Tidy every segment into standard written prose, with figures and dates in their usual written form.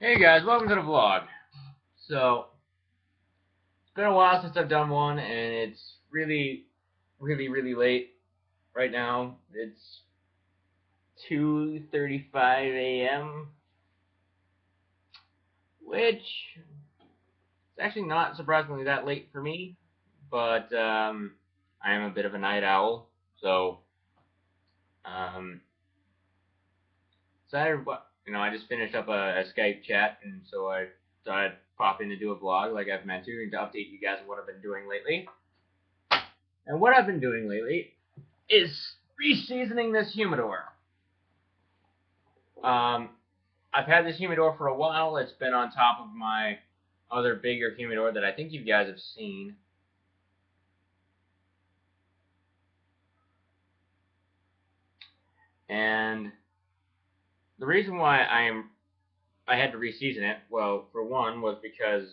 Hey guys, welcome to the vlog. So, it's been a while since I've done one, and it's really late right now. It's 2:35 a.m., which is actually not surprisingly that late for me, but I am a bit of a night owl, so um, decided I just finished up a Skype chat, and so I thought I'd pop in to do a vlog like I've meant to, and to update you guys on what I've been doing lately. And what I've been doing lately is reseasoning this humidor. I've had this humidor for a while. It's been on top of my other bigger humidor that I think you guys have seen. And the reason why I had to reseason it, well, for one, was because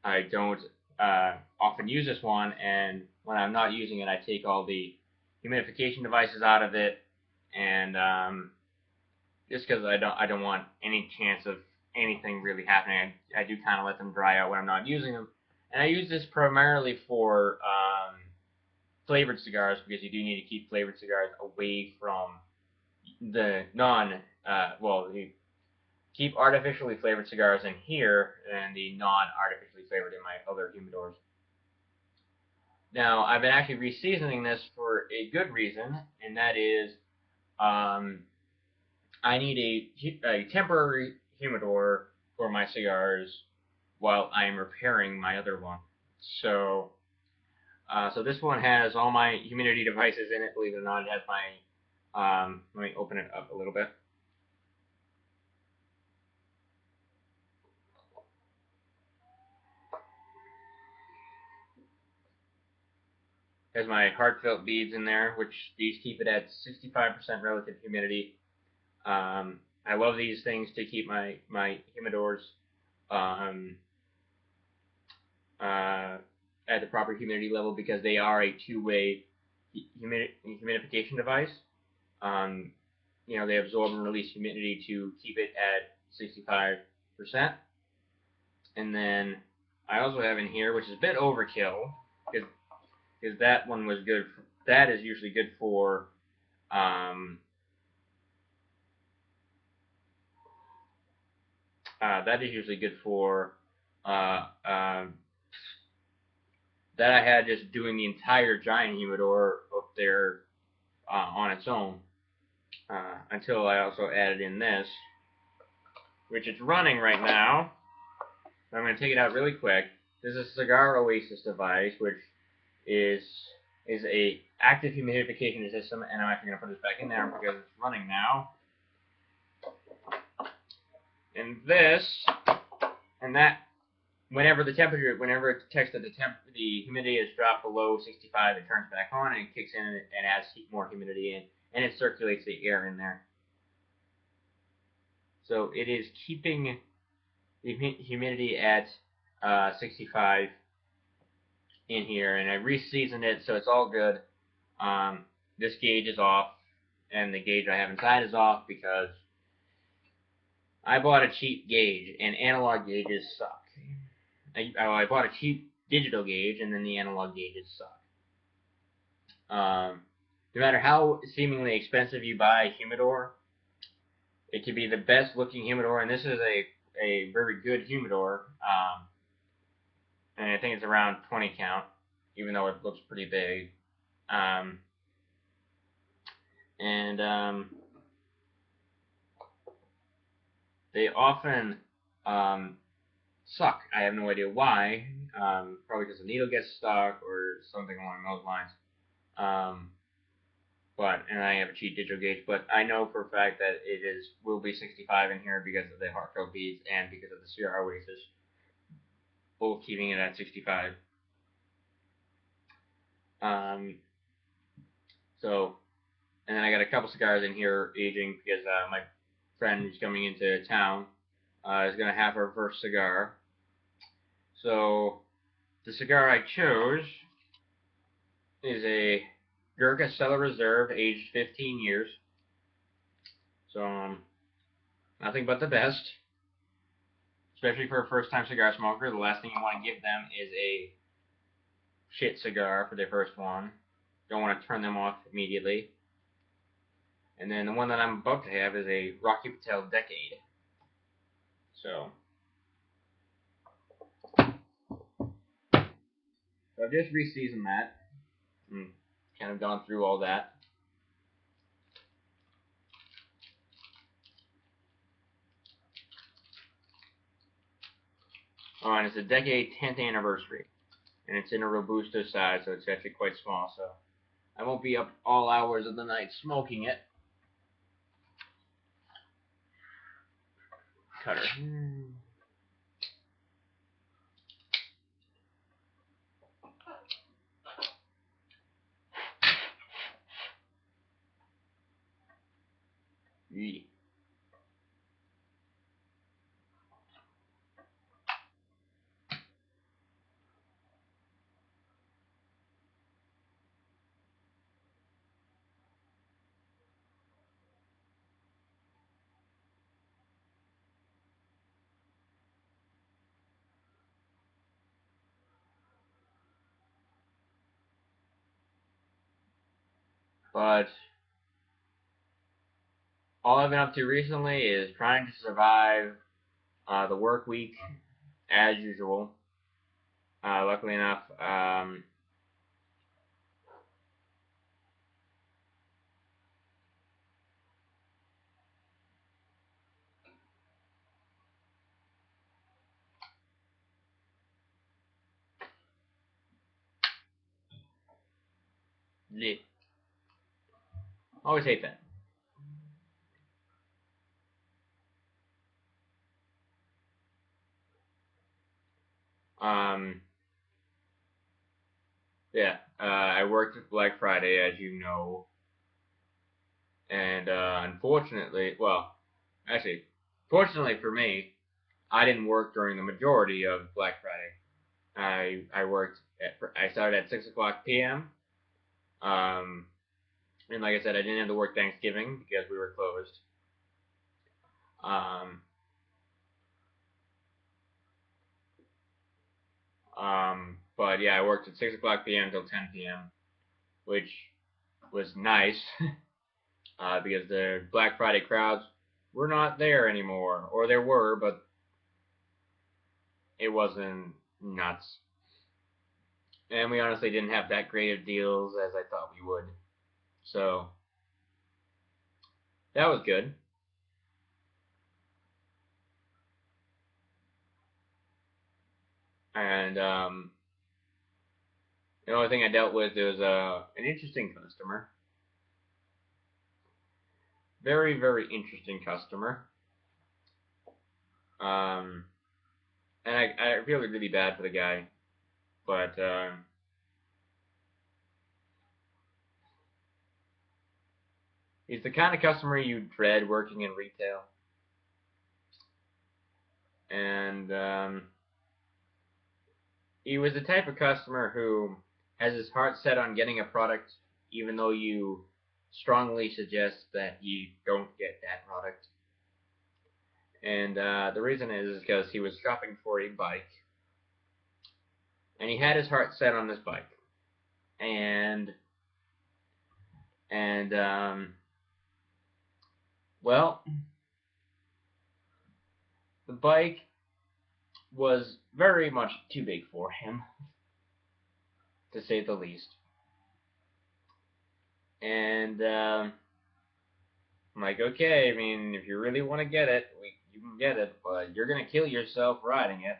I don't often use this one, and when I'm not using it, I take all the humidification devices out of it, and just because I don't want any chance of anything really happening. I do kind of let them dry out when I'm not using them, and I use this primarily for flavored cigars because you do need to keep flavored cigars away from the you keep artificially flavored cigars in here and the non-artificially flavored in my other humidors. Now, I've been actually reseasoning this for a good reason, and that is I need a temporary humidor for my cigars while I'm repairing my other one. So, so this one has all my humidity devices in it. Believe it or not, it has my. Let me open it up a little bit. It has my heartfelt beads in there, which these keep it at 65% relative humidity. I love these things to keep my humidors um, at the proper humidity level because they are a two-way humidification device. Um, they absorb and release humidity to keep it at 65%. And then I also have in here, which is a bit overkill, because that one was good. That is usually good for that is usually good for that I had just doing the entire giant humidor up there on its own until I also added in this, which it's running right now. I'm going to take it out really quick. This is a Cigar Oasis device, which is a active humidification system, and I'm actually going to put this back in there because it's running now. And this, and that, whenever it detects that the humidity has dropped below 65, it turns back on and it kicks in and adds more humidity in, and it circulates the air in there. So it is keeping the humidity at 65 in here, and I reseasoned it, so it's all good. This gauge is off, and the gauge I have inside is off because I bought a cheap gauge, and analog gauges suck. I bought a cheap digital gauge, and then the analog gauges suck. No matter how seemingly expensive you buy a humidor, it can be the best looking humidor, and this is a very good humidor. And I think it's around 20 count, even though it looks pretty big. They often suck. I have no idea why. Probably because the needle gets stuck or something along those lines. And I have a cheap digital gauge, but I know for a fact that will be 65 in here because of the heartfelt beads and because of the Cigar Oasis, both keeping it at 65. And then I got a couple cigars in here aging because my friend who's coming into town is going to have her first cigar. So the cigar I chose is a Gurkha Cellar Reserve, aged 15 years. So nothing but the best. especially for a first-time cigar smoker, the last thing you want to give them is a shit cigar for their first one. Don't want to turn them off immediately. And then the one that I'm about to have is a Rocky Patel Decade. So I've just re-seasoned that. And kind of gone through all that. Oh, and it's a Decade 10th anniversary. And it's in a Robusto size, so it's actually quite small. So I won't be up all hours of the night smoking it. Cutter. Yeah. But all I've been up to recently is trying to survive the work week as usual. Luckily enough, yeah. Always hate that. Um, yeah, I worked Black Friday, as you know, and unfortunately, well, actually, fortunately for me, I didn't work during the majority of Black Friday. I started at 6 o'clock p.m. Um, and like I said, I didn't have to work Thanksgiving because we were closed. Um, but yeah, I worked at 6 o'clock p.m. till 10 p.m., which was nice because the Black Friday crowds were not there anymore, or there were, but it wasn't nuts. And we honestly didn't have that great of deals as I thought we would. So that was good. And the only thing I dealt with was an interesting customer. Very, very interesting customer. Um, and I feel really bad for the guy, but he's the kind of customer you dread working in retail. And he was the type of customer who has his heart set on getting a product, even though you strongly suggest that you don't get that product. And the reason is because he was shopping for a bike, and he had his heart set on this bike, and and well, the bike was very much too big for him, to say the least. And I'm like, okay, I mean, if you really want to get it, you can get it, but you're gonna kill yourself riding it.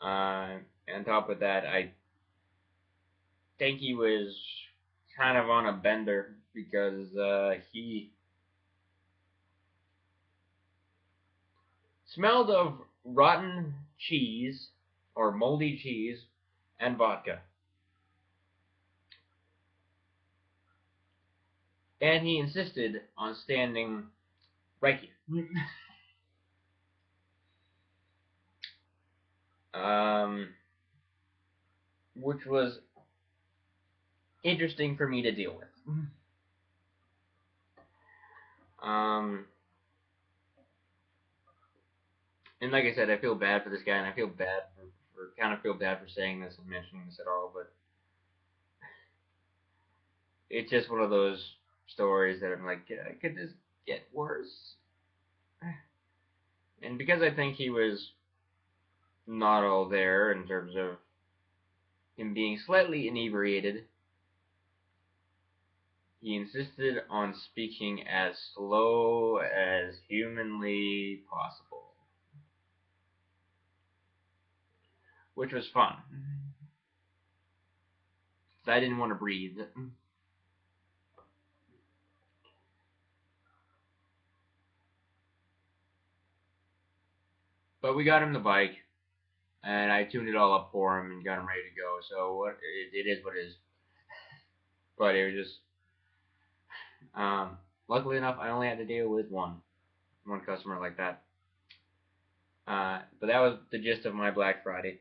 On top of that, I think he was kind of on a bender because he smelled of rotten cheese or moldy cheese and vodka. And he insisted on standing right here. Which was interesting for me to deal with. Um, And like I said, I feel bad for this guy, and I feel bad for kind of feel bad for saying this and mentioning this at all, but it's just one of those stories that I'm like, could this get worse? And because I think he was not all there in terms of him being slightly inebriated, he insisted on speaking as slow as humanly possible, which was fun. I didn't want to breathe. But we got him the bike, and I tuned it all up for him and got him ready to go. So it is what it is. But it was just, luckily enough, I only had to deal with one customer like that. But that was the gist of my Black Friday.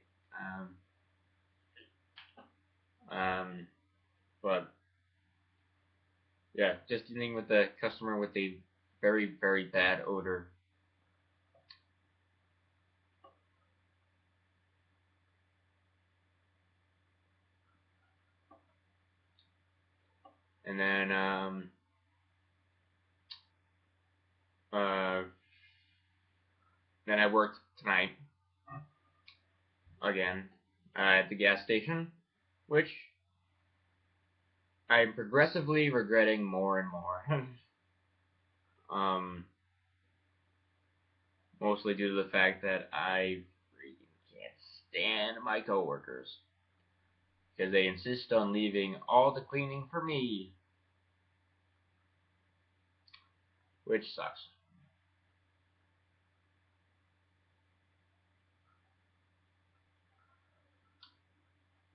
Um, but yeah, just dealing with the customer with the very, very bad odor. And uh, then I worked tonight again at the gas station, which I'm progressively regretting more and more. um, Mostly due to the fact that I freaking can't stand my coworkers because they insist on leaving all the cleaning for me, which sucks.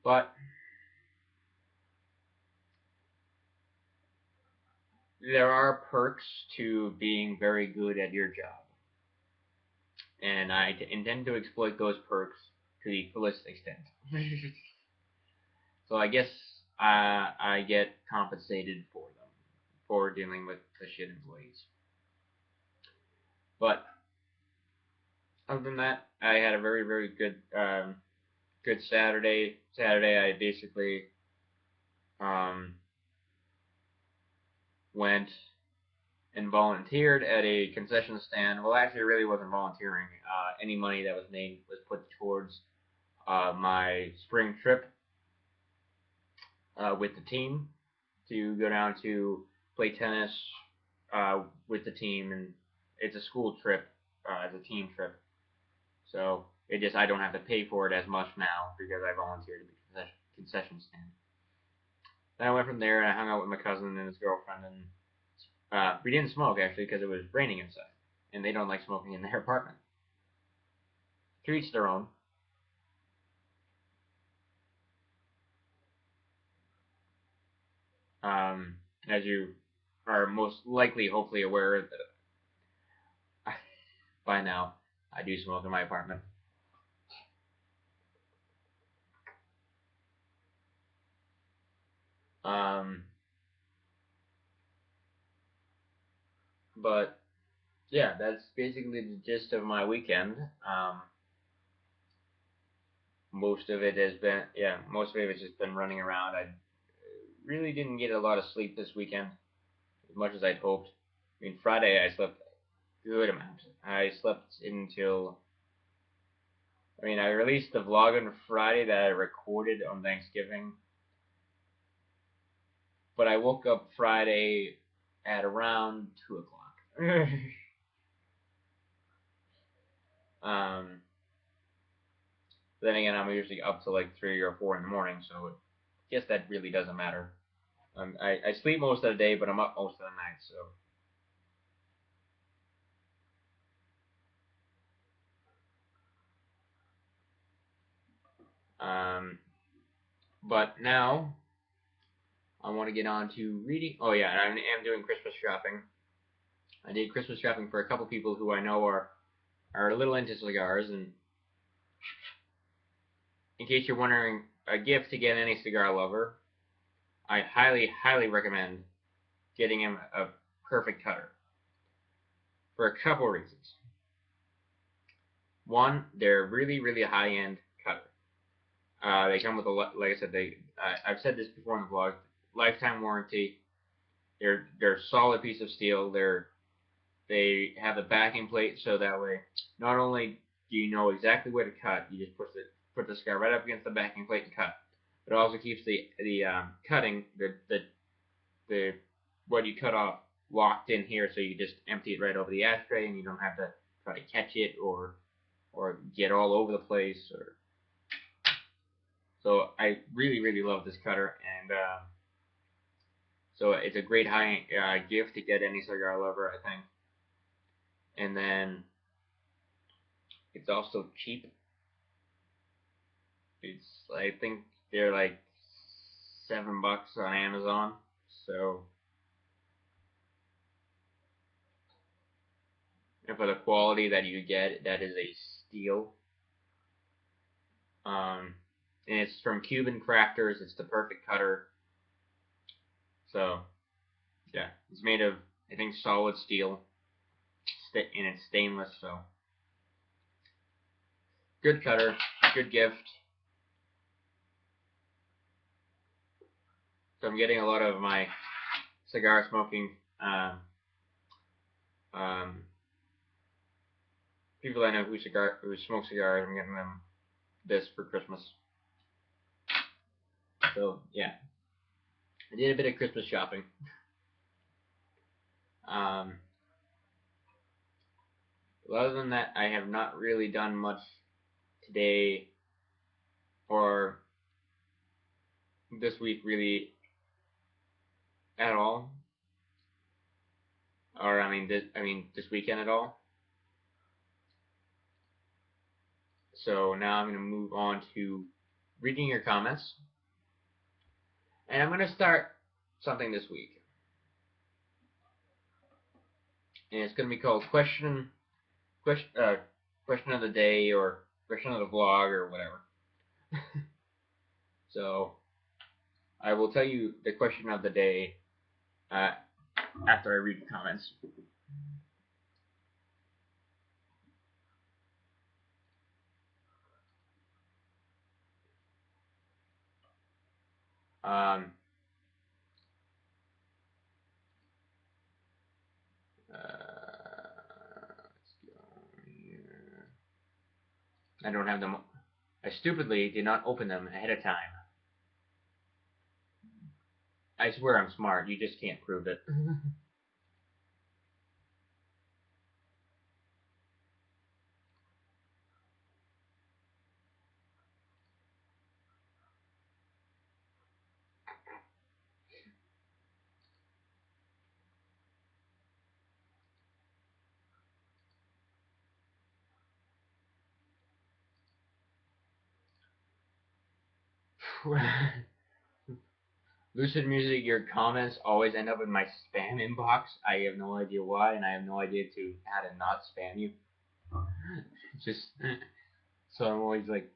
But there are perks to being very good at your job, and I intend to exploit those perks to the fullest extent. So I guess I get compensated for them for dealing with the shit employees. But other than that, I had a very very good Saturday. Saturday, I basically um, went and volunteered at a concession stand. Well, actually, it really wasn't volunteering. Any money that was made was put towards my spring trip with the team to go down to play tennis with the team, and it's a school trip, it's a team trip. So it just I don't have to pay for it as much now because I volunteered at the concession stand. Then I went from there and I hung out with my cousin and his girlfriend, and we didn't smoke actually because it was raining inside, and they don't like smoking in their apartment. To each their own. As you are most likely, hopefully aware that by now I do smoke in my apartment. Um, but yeah, that's basically the gist of my weekend. Most of it has been most of it has just been running around. I really didn't get a lot of sleep this weekend as much as I'd hoped. I mean, Friday I slept a good amount. I slept until I released the vlog on Friday that I recorded on Thanksgiving, but I woke up Friday at around 2 o'clock. um, then again, I'm usually up to like 3 or 4 in the morning, so I guess that really doesn't matter. I sleep most of the day, but I'm up most of the night, so. Um, but now I want to get on to reading. Oh yeah, I am doing Christmas shopping. I did Christmas shopping for a couple people who I know are a little into cigars, and in case you're wondering, a gift to get any cigar lover, I highly, highly recommend getting him a perfect cutter for a couple reasons. One, they're really high-end cutter. They come with like I said, I've said this before in the vlog, lifetime warranty. They're a solid piece of steel. They have a backing plate, so that way, not only do you know exactly where to cut, you just put the cigar right up against the backing plate and cut. But it also keeps the cutting the what you cut off locked in here, so you just empty it right over the ashtray, and you don't have to try to catch it or get all over the place. Or so I really love this cutter, and so it's a great high gift to get any cigar lover, I think. And then it's also cheap. It's I think they're like $7 on Amazon. So and for the quality that you get, that is a steal. And it's from Cuban Crafters. It's the perfect cutter. So yeah, it's made of I think solid steel, and it's stainless. So good cutter, good gift. So I'm getting a lot of my cigar smoking um, people I know who smoke cigars. I'm getting them this for Christmas. So yeah, I did a bit of Christmas shopping. Other than that, I have not really done much today or this week really at all. Or this weekend at all. So now I'm going to move on to reading your comments. And I'm going to start something this week. And it's going to be called question of the day or question of the vlog or whatever. So I will tell you the question of the day after I read the comments. Let's go here. I don't have them. I stupidly did not open them ahead of time. I swear I'm smart. You just can't prove it. Lucid Music, your comments always end up in my spam inbox. I have no idea why, and I have no idea how to not spam you. Just so I'm always like,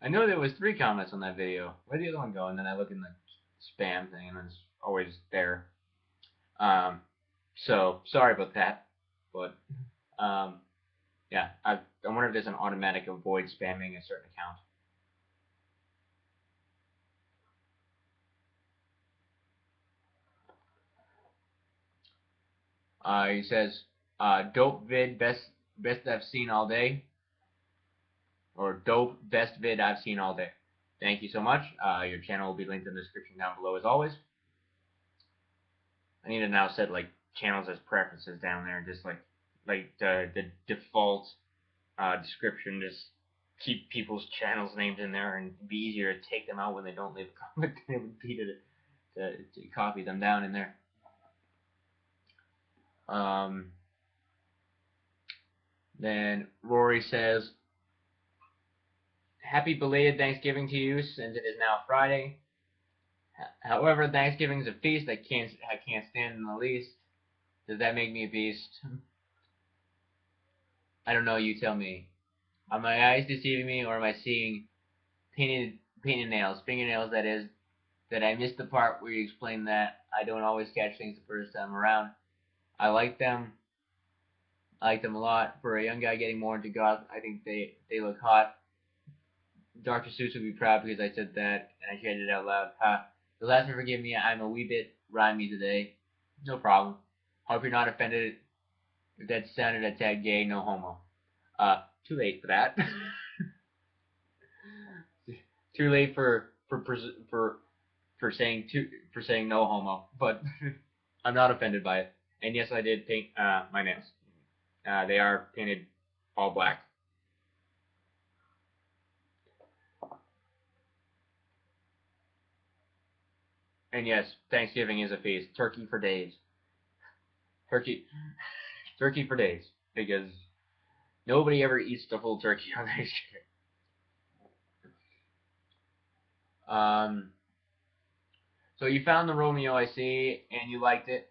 I know there was 3 comments on that video. Where'd the other one go? And then I look in the spam thing, and it's always there. So sorry about that, but yeah, I wonder if there's an automatic avoid spamming a certain account. He says, dope vid, best I've seen all day. Or dope, best vid I've seen all day. Thank you so much. Your channel will be linked in the description down below as always. I need to now set like channels as preferences down there, just like the default description. Just keep people's channels names in there, and it'd be easier to take them out when they don't leave a comment. It would be to copy them down in there. Then Rory says, happy belated Thanksgiving to you, since it is now Friday. However, Thanksgiving is a feast I can't stand in the least. Does that make me a beast? I don't know, you tell me. Are my eyes deceiving me, or am I seeing painted fingernails, that is, that I missed the part where you explained that I don't always catch things the first time around. I like them, I like them a lot. For a young guy getting more into goth, I think they look hot. Dr. Seuss would be proud because I said that and I shared it out loud. Ha. You'll have to forgive me. I'm a wee bit rhymey today. No problem. Hope you're not offended if that sounded a tad gay. No homo. Too late for that. Too late for saying no homo. But I'm not offended by it. And yes, I did paint my nails. They are painted all black. And yes, Thanksgiving is a feast. Turkey for days. Turkey, turkey for days. Because nobody ever eats the full turkey on Thanksgiving. So you found the Romeo, I see, and you liked it.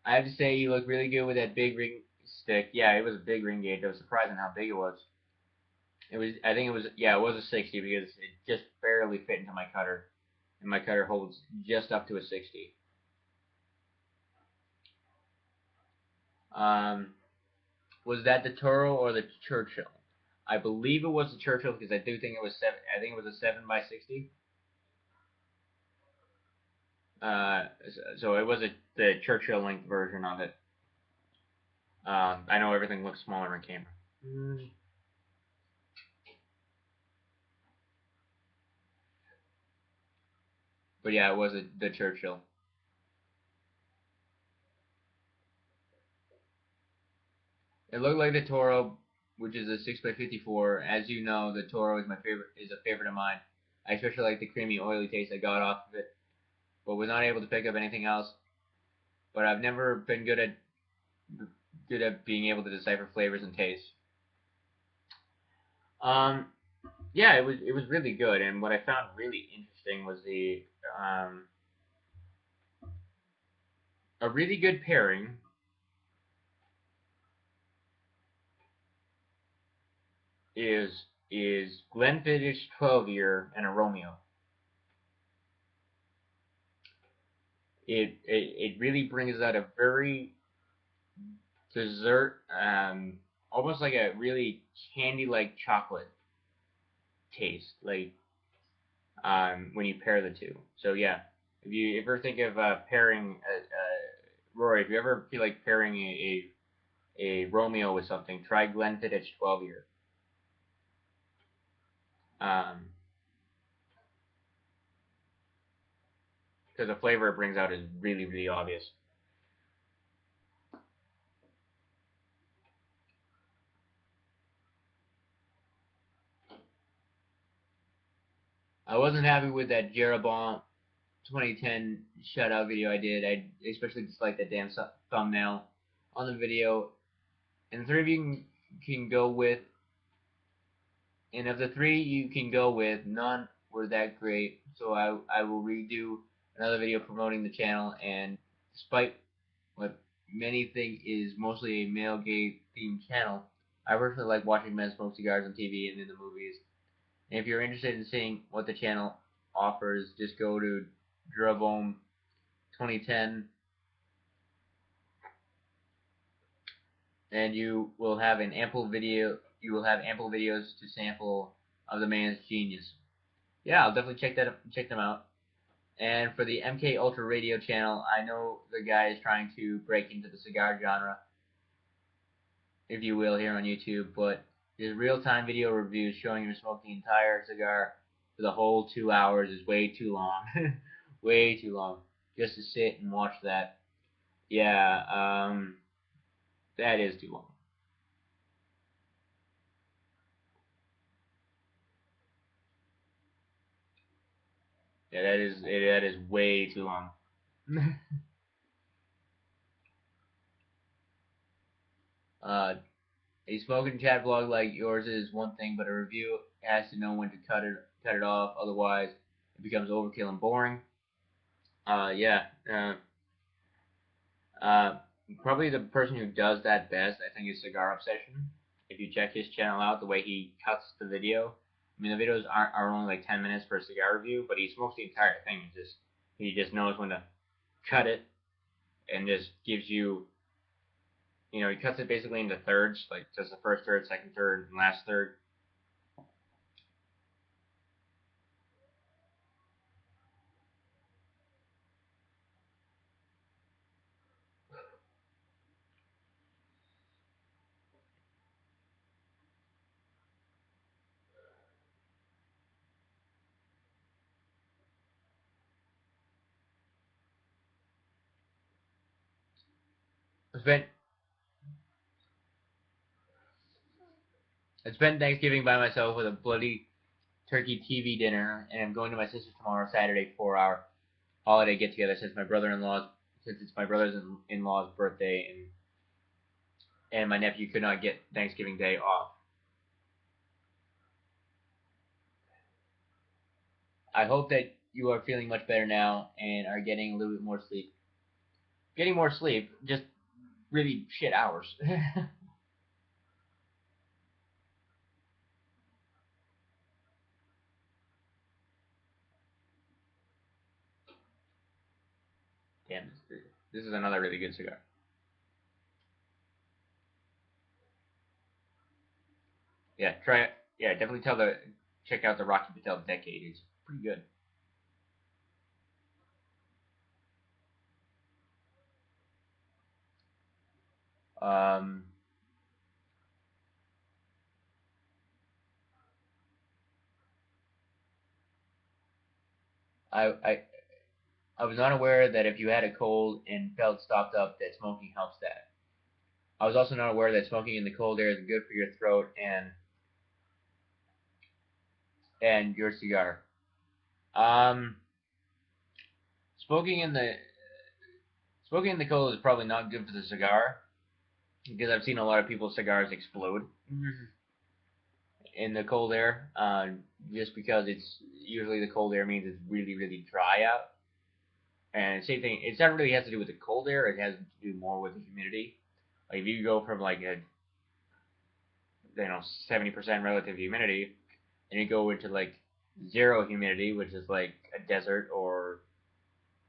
I have to say, you look really good with that big ring stick. Yeah, it was a big ring gauge. I was surprised on how big it was. I think it was, yeah, it was a 60 because it just barely fit into my cutter. And my cutter holds just up to a 60. Was that the Toro or the Churchill? I believe it was the Churchill because I do think it was 7. I think it was a 7x60. So it was the Churchill length version of it. I know everything looks smaller in camera. But yeah, it was the Churchill. It looked like the Toro, which is a 6x54. As you know, the Toro is a favorite of mine. I especially like the creamy, oily taste I got off of it, but was not able to pick up anything else. But I've never been good at being able to decipher flavors and tastes. Um, yeah, it was really good, and what I found really interesting was the a really good pairing is Glenfiddich 12 year and a Romeo. It really brings out a very dessert, almost like a really candy like chocolate taste, like when you pair the two. So yeah, if you ever think of pairing, Rory, if you ever feel like pairing a Romeo with something, try Glenfiddich 12 year. Um, because the flavor it brings out is really, really obvious. I wasn't happy with that Jeroboam 2010 shutout video I did. I especially disliked that damn thumbnail on the video. And the three of you can go with, and of the three you can go with, none were that great. So I will redo another video promoting the channel. And despite what many think is mostly a male gay themed channel, I personally like watching men smoke cigars on TV and in the movies. And if you're interested in seeing what the channel offers, just go to Jeroboam 2010 and you will have ample videos to sample of the man's genius. Yeah, I'll definitely check them out. And for the MK Ultra Radio channel, I know the guy is trying to break into the cigar genre, if you will, here on YouTube, but his real-time video reviews showing him smoking the entire cigar for the whole 2 hours is way too long. Way too long. Just to sit and watch that. Yeah, that is too long. Yeah, that is way too long. uh, a smoking chat vlog like yours is one thing, but a review has to know when to cut it off. Otherwise, it becomes overkill and boring. Yeah. Uh, Probably the person who does that best, I think, is Cigar Obsession. If you check his channel out, the way he cuts the video, I mean, the videos are only like 10 minutes for a cigar review, but he smokes the entire thing. He just knows when to cut it and just gives you he cuts it basically into thirds, like just the first third, second third, and last third. I spent I spent Thanksgiving by myself with a bloody turkey TV dinner, and I'm going to my sister's tomorrow, Saturday, 4 hour holiday get together since it's my brother's in law's birthday, and my nephew could not get Thanksgiving Day off. I hope that you are feeling much better now and are getting a little bit more sleep. Getting more sleep, just really shit hours. Damn, this is another really good cigar. Yeah, try it. Yeah, definitely check out the Rocky Patel Decade. It's pretty good. Um, I, I I was not aware that if you had a cold and felt stopped up, that smoking helps that. I was also not aware that smoking in the cold air is good for your throat and your cigar. Um, smoking in the smoking in the cold is probably not good for the cigar because I've seen a lot of people's cigars explode in the cold air. Just because it's usually the cold air means it's really really dry out. And same thing, it's not really has to do with the cold air. It has to do more with the humidity. Like if you go from like a 70% relative humidity, and you go into like zero humidity, which is like a desert or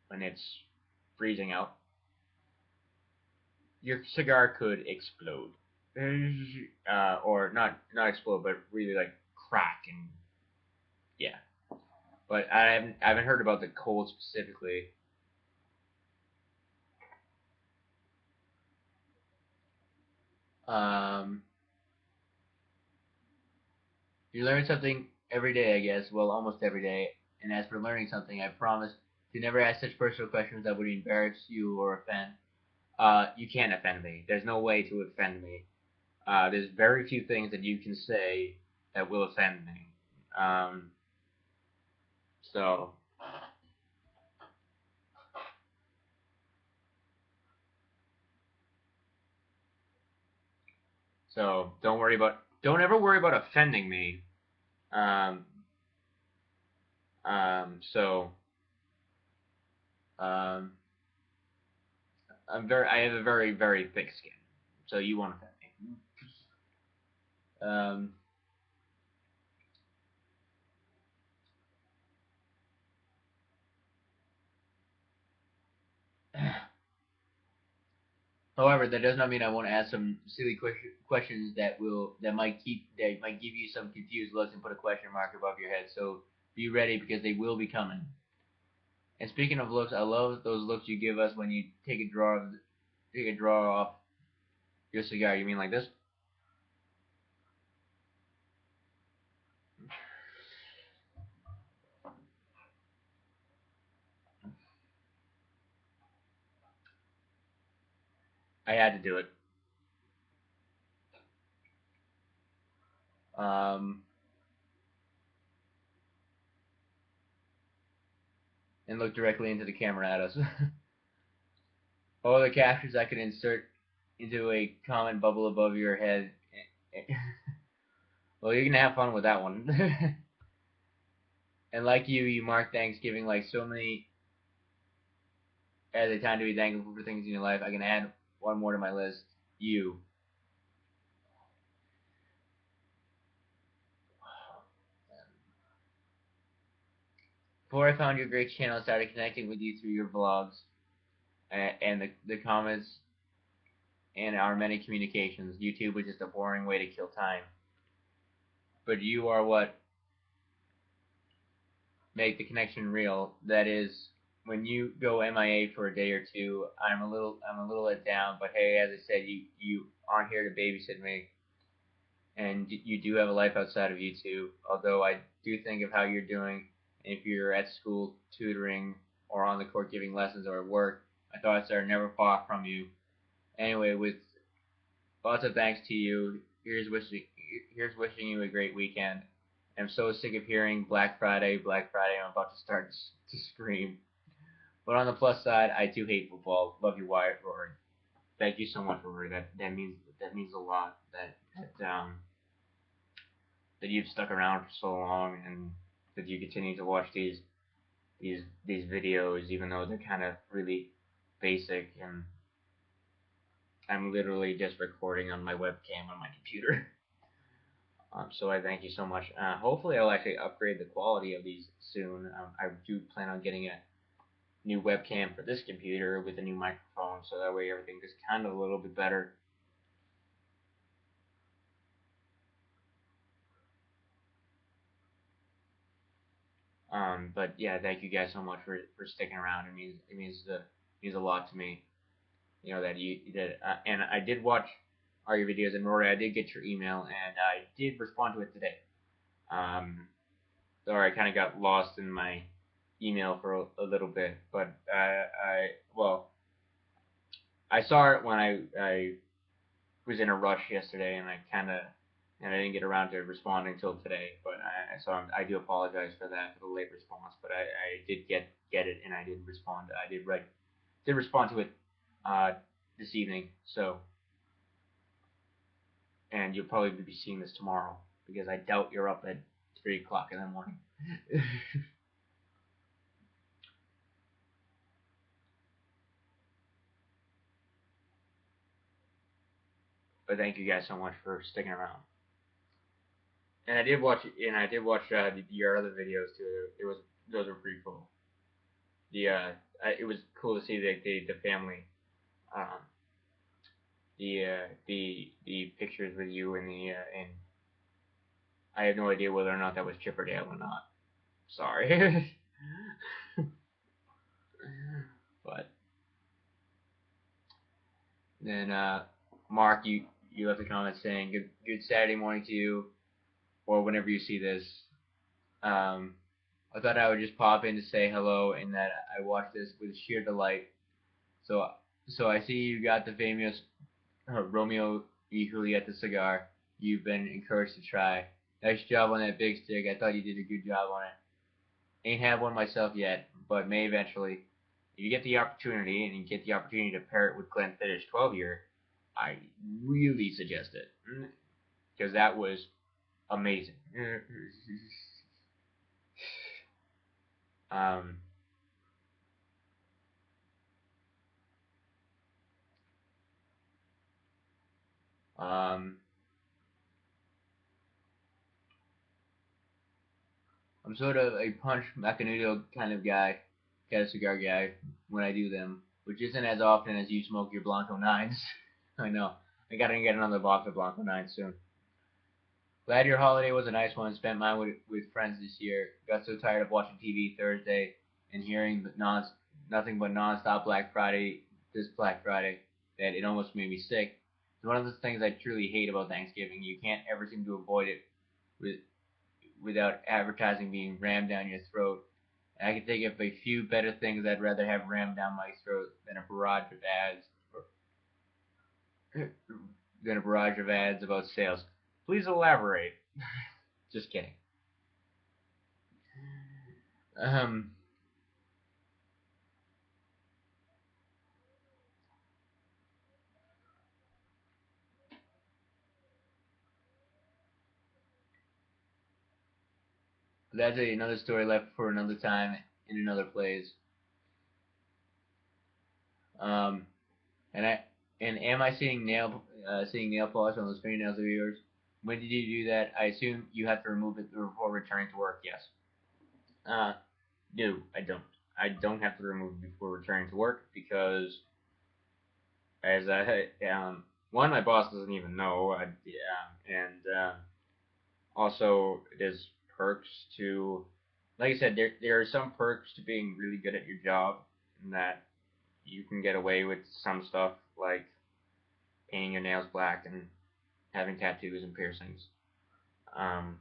when it's freezing out, your cigar could explode, or not explode, but really like crack and yeah. But I haven't heard about the cold specifically. Um, you learn something every day, I guess. Well, almost every day. And as for learning something, I promise to never ask such personal questions that would embarrass you or offend. You can't offend me. There's no way to offend me. There's very few things that you can say that will offend me. Um, so don't ever worry about offending me. Um, so um, I have a very very thick skin, so you won't offend me. Um, However, that does not mean I won't ask some silly questions that might give you some confused looks and put a question mark above your head. So be ready because they will be coming. And speaking of looks, I love those looks you give us when you take a draw off your cigar. You mean like this? I had to do it. Um, and look directly into the camera at us. All the captions I could insert into a comment bubble above your head. Well, you're gonna have fun with that one. And like you mark Thanksgiving like so many as a time to be thankful for things in your life. I can add one more to my list. You. Before I found your great channel, I started connecting with you through your vlogs and the comments in our many communications. YouTube was just a boring way to kill time. But you are what make the connection real. That is, when you go MIA for a day or two, I'm a little let down. But hey, as I said, you aren't here to babysit me, and you do have a life outside of YouTube. Although I do think of how you're doing, and if you're at school tutoring or on the court giving lessons or at work, my thoughts are never far from you. Anyway, with lots of thanks to you. Here's wishing you a great weekend. I'm so sick of hearing Black Friday, Black Friday. I'm about to start to scream. But on the plus side, I do hate football. Love you, Wyatt Rory. Thank you so much, Rory. That means a lot. That you've stuck around for so long and that you continue to watch these videos, even though they're kind of really basic, and I'm literally just recording on my webcam on my computer. So I thank you so much. Hopefully, I'll actually upgrade the quality of these soon. I do plan on getting a new webcam for this computer with a new microphone, so that way everything is kind of a little bit better. But yeah, thank you guys so much for sticking around. It means a lot to me. You know that you that and I did watch all your videos, and Rory, I did get your email, and I did respond to it today. Um, Sorry, I kind of got lost in my email for a little bit, but well, I saw it when I was in a rush yesterday, and I didn't get around to responding until today. But I do apologize for that, for the late response. But I did get it, and I did respond. I did respond to it uh, this evening. So, and you'll probably be seeing this tomorrow because I doubt you're up at 3 o'clock in the morning. But thank you guys so much for sticking around. And I did watch your other videos too. Those were pretty cool. It was cool to see the family, um, the pictures with you and I have no idea whether or not that was Chip or Dale or not. Sorry, but then Mark, you left a comment saying good Saturday morning to you, or whenever you see this. Um, I thought I would just pop in to say hello and that I watched this with sheer delight. So so I see you got the famous Romeo y Julieta cigar. You've been encouraged to try. Nice job on that big stick. I thought you did a good job on it. Ain't had one myself yet, but may eventually. If you get the opportunity and you get the opportunity to pair it with Glenfiddich 12 year, I really suggest it because that was amazing. um, um, I'm sort of a punch macanudo kind of guy, kind of cigar guy when I do them, which isn't as often as you smoke your Blanco 9s. I know. I gotta get another box of Blanco 9s soon. Glad your holiday was a nice one. Spent mine with friends this year. Got so tired of watching TV Thursday and hearing nothing but nonstop Black Friday this Black Friday that it almost made me sick. It's one of those things I truly hate about Thanksgiving. You can't ever seem to avoid it with, without advertising being rammed down your throat. And I can think of a few better things I'd rather have rammed down my throat than a barrage of ads about sales. Please elaborate. Just kidding. Um, that's another story left for another time in another place. Um, and I and am I seeing nail polish on those fingernails of yours? When did you do that? I assume you have to remove it before returning to work. Yes. Uh, no, I don't. I don't have to remove it before returning to work because as one, my boss doesn't even know, and also there's perks to, like I said, there are some perks to being really good at your job, and that you can get away with some stuff like painting your nails black and having tattoos and piercings. Um,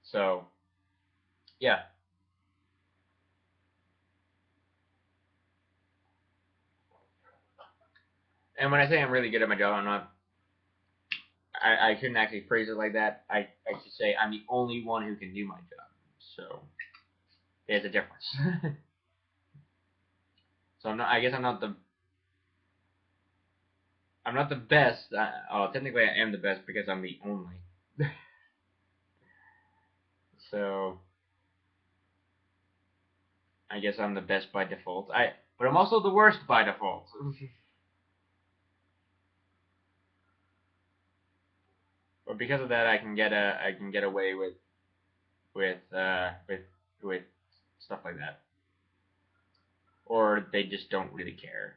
so yeah, and when I say I'm really good at my job, I'm not. I shouldn't actually phrase it like that. I should say I'm the only one who can do my job. So there's a difference. So I'm not. I guess I'm not the best. Oh, technically I am the best because I'm the only. So I guess I'm the best by default. But I'm also the worst by default. But because of that, I can get away with with with stuff like that, or they just don't really care.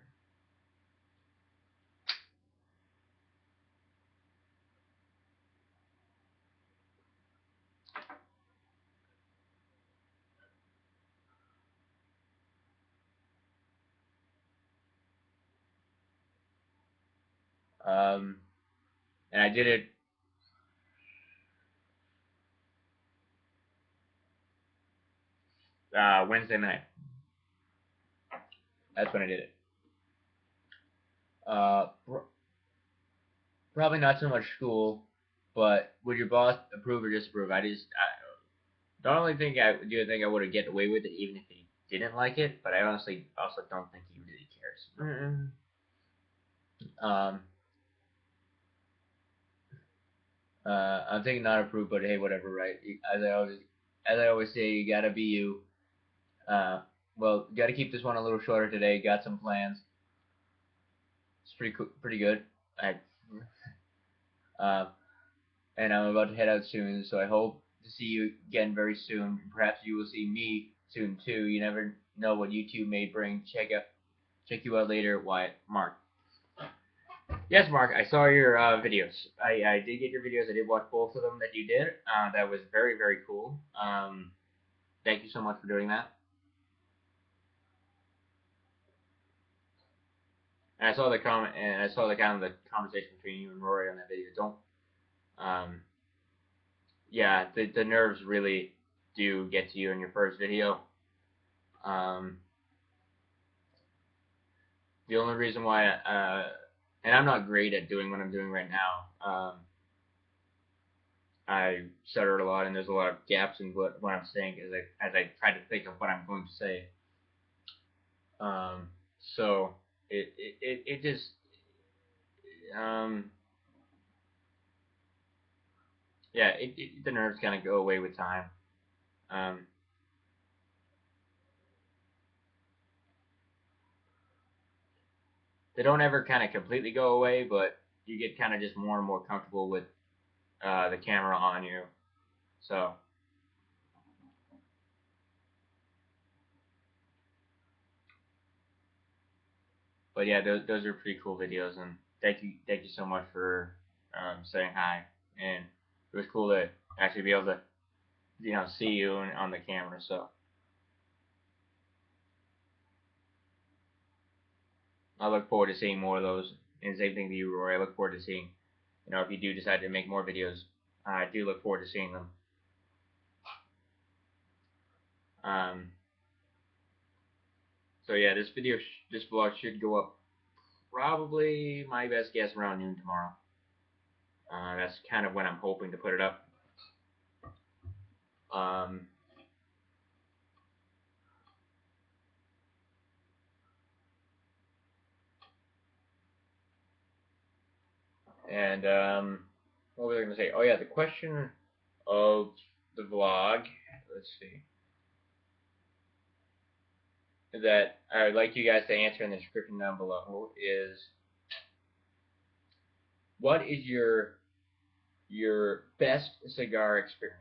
Um, and I did it Wednesday night. That's when I did it. Uh, Probably not so much school, but would your boss approve or disapprove? Don't only think I do think I would have get away with it even if he didn't like it, but I honestly also don't think he really cares. Um, I'm thinking not approve, but hey, whatever, right? As I always say, you gotta be you. Uh, well, gotta keep this one a little shorter today. Got some plans. It's pretty good. I, uh, and I'm about to head out soon, so I hope to see you again very soon. Perhaps you will see me soon too. You never know what YouTube may bring. Check you out later, Wyatt. Mark. Yes, Mark. I saw your videos. I did get your videos. I did watch both of them that you did. That was very cool. Thank you so much for doing that. And I saw the comment, and I saw the kind of the conversation between you and Rory on that video. Don't. Um, yeah, the nerves really do get to you in your first video. Um, the only reason why, and I'm not great at doing what I'm doing right now. I stuttered a lot, and there's a lot of gaps in what I'm saying as I try to think of what I'm going to say. So it just um, yeah, the nerves kind of go away with time. Um, they don't ever kind of completely go away, but you get kind of just more and more comfortable with the camera on you. So, but yeah, those are pretty cool videos, and thank you so much for saying hi. And it was cool to actually be able to see you on the camera. So I look forward to seeing more of those. And same thing to you, Roy. I look forward to seeing if you do decide to make more videos. I do look forward to seeing them. Um, so yeah, this vlog should go up probably my best guess around noon tomorrow. That's kind of when I'm hoping to put it up. Um, and what was I going to say? Oh yeah, the question of the vlog. Let's see. That I would like you guys to answer in the description down below is what is your best cigar experience?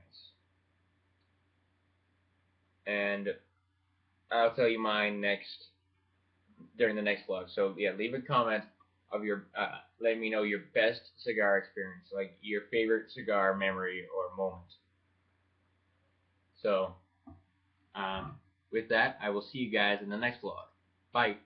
And I'll tell you mine next during the next vlog. So yeah, leave a comment of your letting me know your best cigar experience, like your favorite cigar memory or moment. So with that, I will see you guys in the next vlog. Bye.